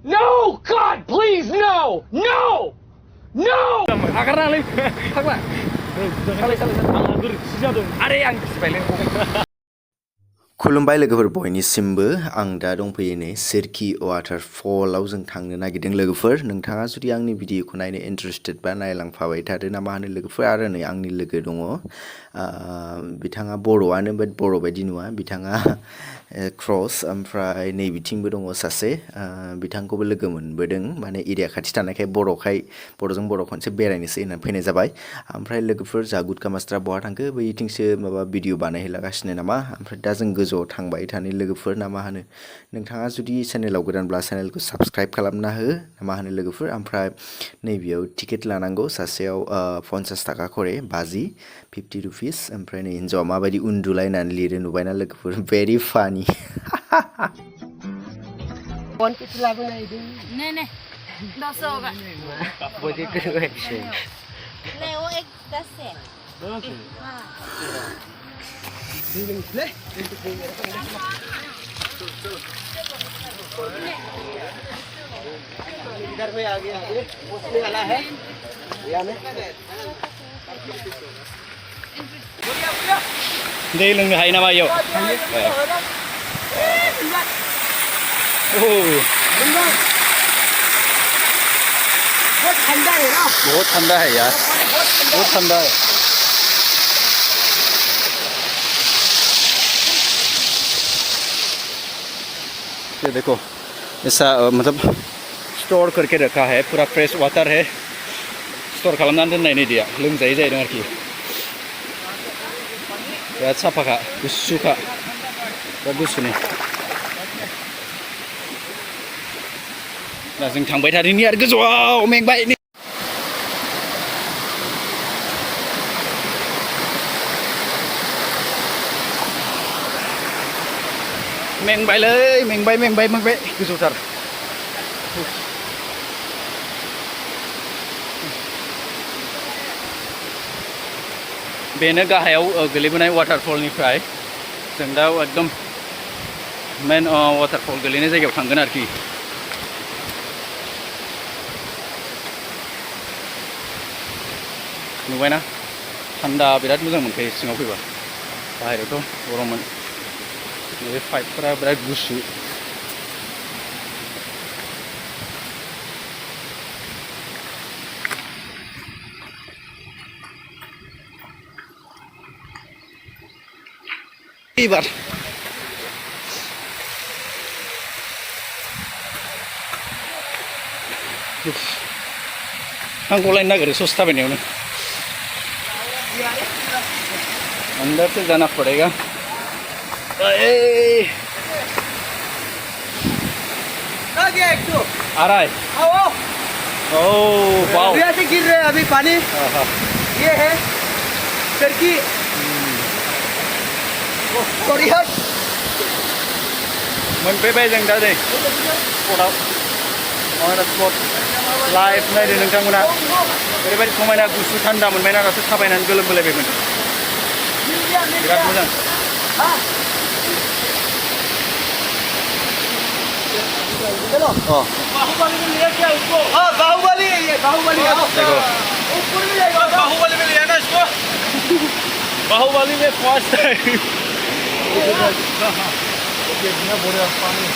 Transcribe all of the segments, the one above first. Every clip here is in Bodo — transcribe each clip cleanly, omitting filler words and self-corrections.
No, God, please, no, no, no. खुलुमबाय लोगोफोर बयनिसिमबो आं दा दंफैयो नै सिरखि वाटारफलाव जों थांनो नागिरदों लोगोफोर नोंथाङा जुदि आंनि भिडिअखौ नायनो इन्टारेस्टेड बा नायलांफाबाय थादो ना मा होनो लोगोफोर आरो नै आंनि लोगो दङ बिथाङा बर'आनो बाट बर' बायदि नुवा बिथाङा क्रस ओमफ्राय नै बिथिंबो दङ सासे बिथांखौबो लोगो मोनबोदों माने एरिया खाथि थानायखाय बर'जों बर' खनसे बेरायनोसै होननानै फैनाय जाबाय ओमफ्राय लोगोफोर जा गुदका मास्टारा बहा थांखो बैथिंसो माबा भिडिअ बानायहैलागासिनो नामा ओमफ्राय दा जों गोजौआव थांबाय थानाय लोगोफोर ना मा होनो नोंथाङा जुदि चेनेलाव गोदानब्ला चेनेलखौ साबस्क्राइब खालामना हो ना मा होनो लोगोफोर ओमफ्राय नैबेयाव टिकेट लानांगौ सासेयाव 50 थाखा खरे 50 रुपिस ओमफ्राय नै हिन्जावा माबायदि उन्दुलायनानै लिरो नुबायना लोगोफोर भेरि फानि इधर में आ गया उसमें वाला है दै लोंनो हायो नामा इयाव बहुत ठंडा है ना बहुत ठंडा है यार बहुत ठंडा है ये देखो ऐसा मतलब स्टोर करके रखा है पूरा फ्रेश वाटर है स्टोर खालामनानै दोननाय नै दैया लोंजायै जाहैदों आरोखि बिराद साफाखा गुसुखा बिराद गुसुनि दा जों थांबाय थादोंनि आरो गोजौआव मेंबाय मेंबाय गोजौथार बेनो गाहायाव गोलैबोनाय वाटारफलनिफ्राय जों दा एकदम मेन वाटारफल गोलैनाय जायगायाव थांगोन आरोखि नुबायना थान्दा बिराद मोजां मोनखायो सिङाव फैबा बाहेरायावथ' गरममोन बे पाइपफोरा बिराद गुसु एबार आं गलायनो नागिरो ससे थाबायनायावनो अंदर से जाना पड़ेगा आ रहा है ओह वाओ से गिर रहे हैं अभी पानी ये है सिरकी मोनफैबाय जों दा नै स्पटआव स्पट लाइभ नायदो नोंथांमोना ओरैबायदि समायना गुसु थान्दा मोनबायना दासो थाबायनानै गोलोमबोलायबायमोन बिराद मोजां चलो बाहुबली में लिया क्या उसको हाँ बाहुबली देखो ऊपर में जाएगा बाहुबली में लिया ना इसको बाहुबली में फर्स्ट है कितना बड़ा पानी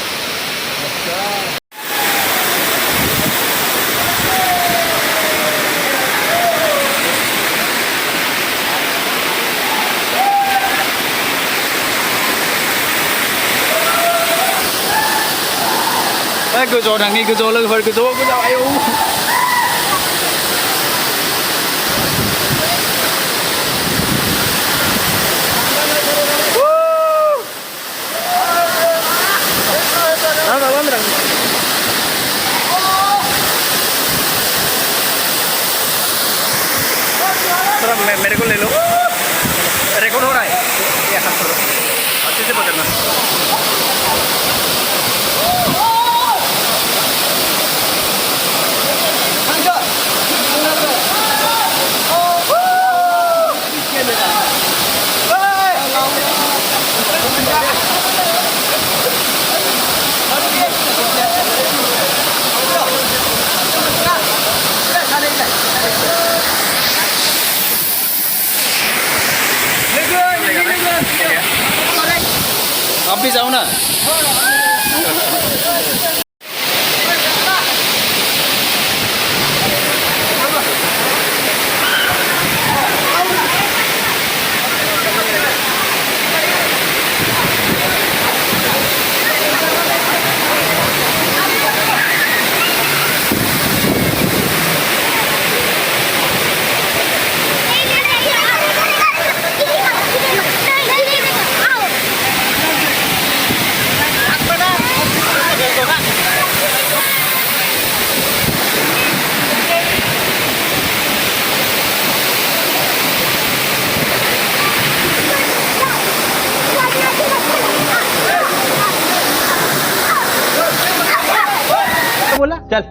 अच्छा गोजौआव थांनि गोजौआव लोगोफोर गोजौआव आयौ मेरे को ले लो रिकॉर्ड हो रहा है अच्छे से पकड़ना आप भी जाओ ना बोला चल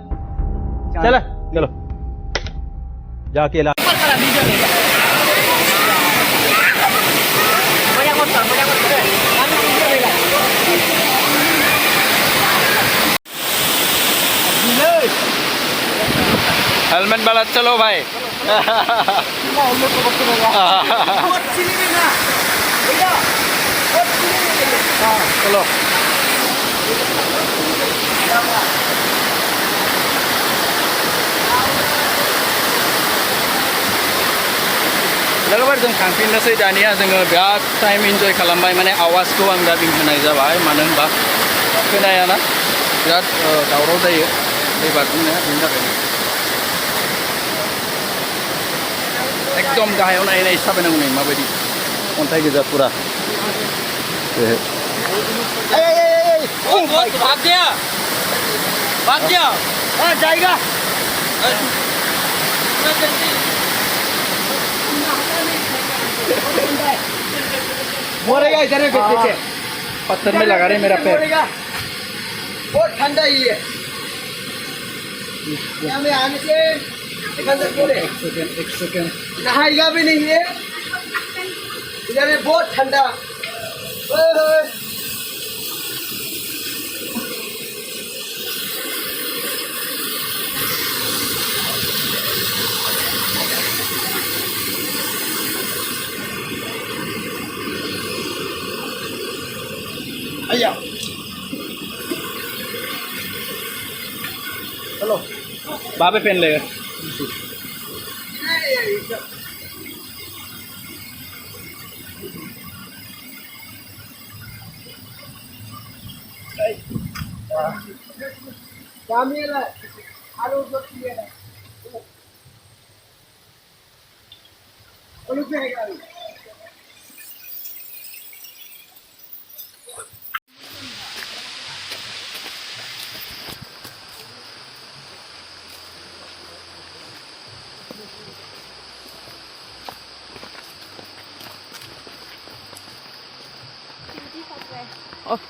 चल चलो जाके ला हेलमेट वाला चलो भाई चलो लोगोफोर जों थांफिननोसै दानिया जोङो बिराद टाइम इन्जय खालामबाय माने आवाजखौ आं दा होनाय जाबाय मानो होनबा खोनायाना बिराद दावराव जायो दै बारजुमनाया बेनि थाखायनो एकदम गाहायाव नायै नायै थाबायनांगौ नै माबायदि अन्थाइ गोजा पुरा भाग गया जाएगा मरेगा इधर पीछे पत्थर में लगा रहे मेरा पैर बहुत ठंडा ही है यहाँ में आने से एक सेकेंड नहाएगा भी नहीं है इधर है बहुत ठंडा ओए होए आया चलो बाबे पहन लेगा Camila, halo Camila. Olha o pega aí. Oh.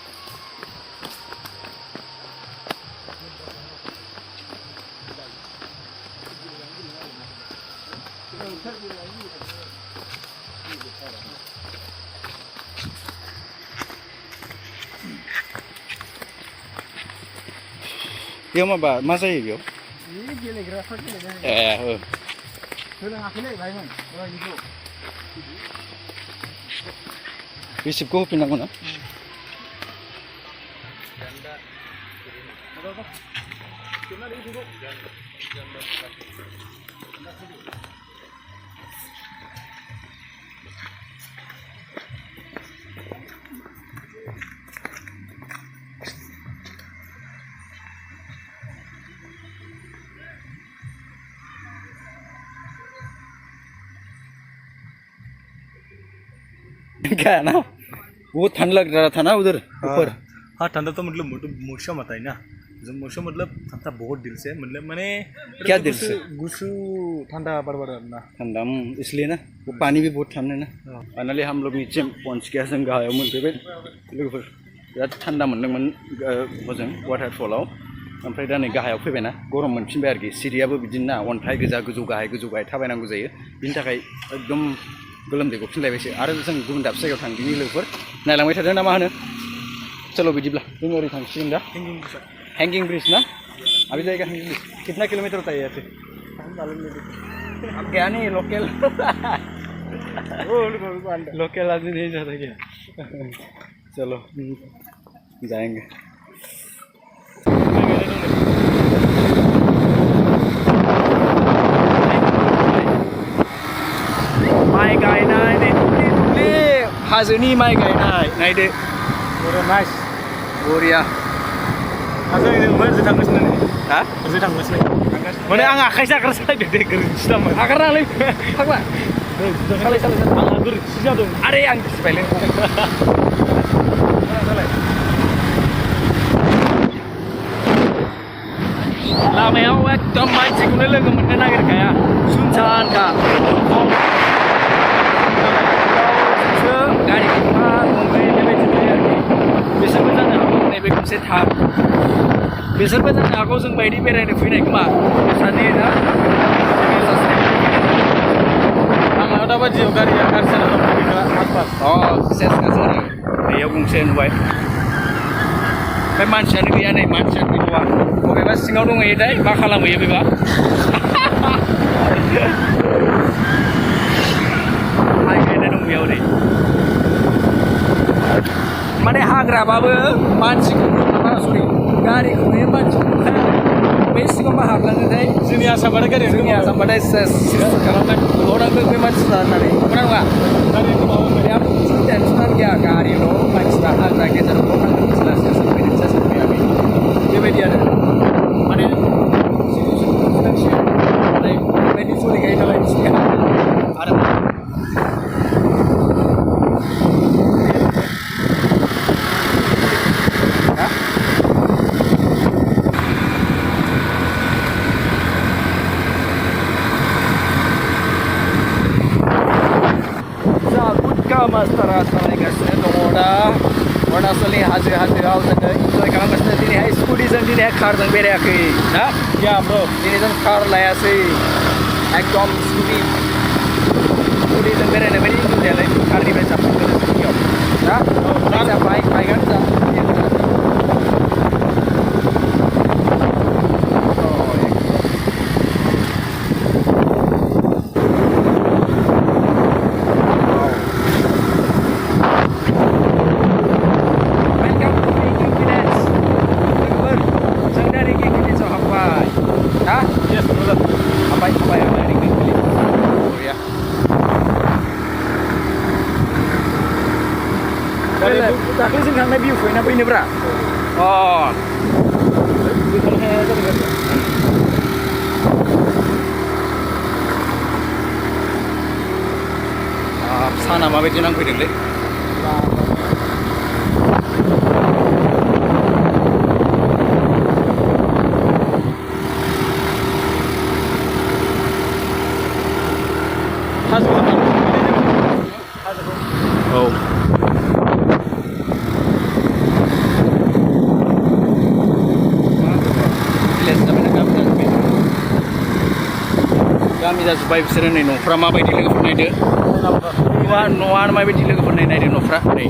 Dia mah masa ya dia? Ini gelegara gelegara. Sudah ngapain lagi bang? Orang itu. Receipt ko pinang ko na. क्या ना बहुत ठंड लग रहा था ना उधर ऊपर हाँ ठंडा तो मतलब मौसम आता है ना जब मौसम मतलब ठंडा बहुत दिल से मतलब मैंने क्या दिल से गुसु ठंडा बराबर ना ठंडा इसलिए ना वो पानी भी बहुत ठंडा है ना फाइनली हम लोग नीचे पहुंच गया जों गाहायाव मोनफैबाय लोगोफोर बिराद ठंडा मोनदोंमोन हजों वाटारफलाव ओमफ्राय दा नै गाहायाव फैबायना गरम मोनफिनबाय आरोखि सिरियाबो बिदिनो ना अन्थाइ गोजा गोजौ गाहाय थाबायनांगौ जायो बिनि थाखाय एकदम गोलोमदै गफिनलायबायसो आरो जों गुबुन दाबसे जायगायाव थांदिनि लोगोफोर नायलांबाय थादों ना मा होनो चलो बिदिब्ला जों ओरै थांसिगोन दा हैंगिंग ब्रिज ना अभी जाएगा हैंगिंग ब्रिज कितना किलोमीटर होता है यहाँ से अब गया नहीं लोकल लोकल आदमी नहीं जाता क्या चलो जाएंगे माइ गायनाय नै दुब्लि हाजोनि माइ गायनाय नायदो नाइस बरिया ओरैनो थांगासिनो हा ओरैनो थांगासिनो माने आं आखाइ जाग्रा सालायदों दे गोरोन्थि जाबाय आगारनालै फाग्ला सालाय आंहा गोरोन्थि जादों आरे आं गिबायलै लामायाव एकदम मानसिखौनो लोगो मोननो नागिरखाया सुनसानखा गारि गंफा गंनै बेबायदि नुयो आरोखि बिसोरबो जानो हागौ नैबे गंसे थार बिसोरबो जानो हागौ जों बायदि बेरायनो फैनाय खोमा सानै ना लामायाव दा बायदियाव गारिया गाज्रि जाना दं गैला आसपास सेस गाज्रि जादों बेयाव गंसे नुबाय ओमफ्राय मानसियानो गैया नै मानसियानो गैथ'वा बबेबा सिङाव दंहैयोथाय मा खालामहैयो बेबा माइ गायनाय दं बेयाव नै माने हाग्राबाबो मानसिखौ माबा सरि गारिखौ नुयो मानसिखौ नुखाया बे सिङाव मा हाबलाङोथाय जोंनि आसामबाथाय गारि जोंनि आसामबाथाय सेस खालामनाय होनांगौ बे मानसिफ्रा होननानै नङा बेहा टेनसनानो गैया गारिल' मानसिफ्रा हाग्रा गेजेराव थांनो मिथिलासो सोरफैदोंसो सोरफैयाखै बेबायदि आरो माने बेबायदि सोलिखायो नालाय बिसोरनिया आरो मास्टारा सालायगासिनो दङ दा अरुणाचलनि हाजोआव जोङो इन्जय खालामगासिनो दिनैहाय स्कुटिजों दिनैहाय कारजों बेरायाखै ना दिनै जों कार लायासै एकदम स्कुटिजों बेरायनाय बायदि इन्जय जायालै कारनिफ्राय साबसिन मोनो स्कुटियाव ना बाइकआनो जा दाख्लै जों थांनाय भिउ पइन्टआ बैनोब्रा साना माबायदि नांफैदोंलै गामि जाजोब्बाय बिसोरो नै न'फ्रा माबायदि लोगोफोर नायदो न'आ माबायदि लोगोफोर नायदो न'फ्रा नै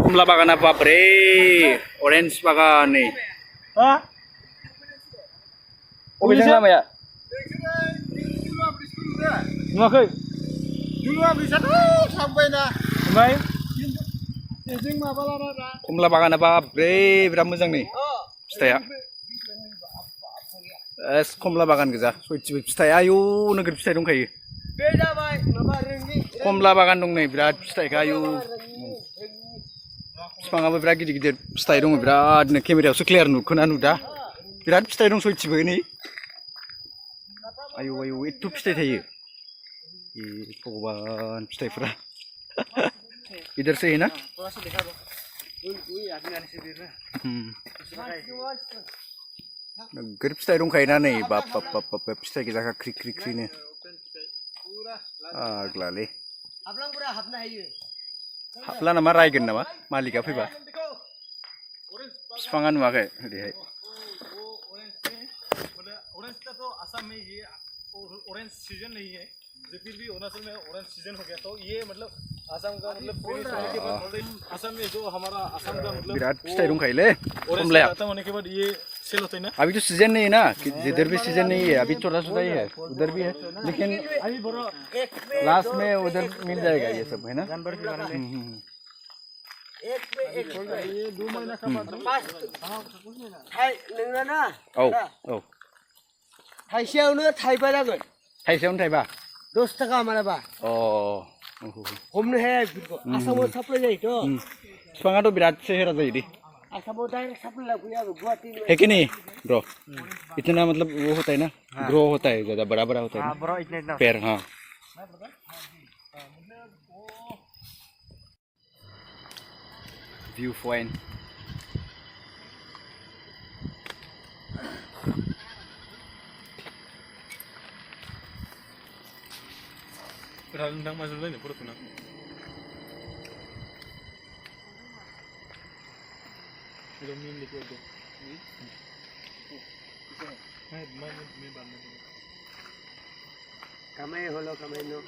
कमला बागाना बाबरे अरेन्ज बागान नै बबेजों लामाया नुवाखै ओमफ्राय बेजों माबा लाना कमला बागाना बाबरे बिराद मोजां नै फिथाइया कमला बागान गोजा सयथिबो फिथाइ आयौ नोगोर फिथाइ दंखायो बे जाबाय माबा रोंनि कमला बागान दं नै बिराद फिथाइखा आयौ बिफाङाबो बिराद गिदिर गिदिर फिथाइ दङ बिरादनो केमेरायावसो क्लियार नुखोना नुदा बिराद फिथाइ दं सयथिबो नै आयौ आयौ एथ' फिथाइ थायो भगबान फिथाइफ्रा इधर से है ना नोगोर फिथाइ दंखायोना नै बाप बाप बाप बाप फिथाइ गोजाखा ख्रि ख्रि ख्रिनो आग्लालै हाबला नामा रायगोन नामा मालिकआ फैबा बिफाङा नुवाखै ओरैहाय ऑरेंज का तो असम में ये ऑरेंज सीजन नहीं है, फिर भी अरुणाचल में ऑरेंज सीजन हो गया तो ये मतलब आसाम का मतलब फिनिश होने के बाद आसाम में जो हमारा आसाम का मतलब बिराद फिथाइ दंखायोलै ऑरेंज कमलाया खत्म होने के बाद ये सेल होता है ना अभी तो सीजन नहीं है ना कि जिधर भी सीजन नहीं है अभी छोटा छोटा ही है उधर भी है लेकिन अभी बड़ा लास्ट में उधर मिल जाएगा ये सब है ना ये 2 महीना का बाद थाइ नोंना ना औ औ थाइसेयावनो थाइबा जागोन थाइसेयावनो थाइबा 10 थाखा मालाबा अ हमनो हाया बेफोरखौ आसामाव साप्लाय जायोथ' बिफाङाथ' बिराद सेहेरा जायो दे आसामाव डाइरेक्ट साप्लाय लाबोयो आरो गुवाहाटी है कि नहीं ब्रो इतना मतलब वो होता है ना ग्रो होता है ज्यादा बड़ा बड़ा होता है ना बड़ा इतना पेड़ हाँ view point rendang masuk lagi perut nak itu min itu ada मैं बाद में কামাই হলো কামাই নো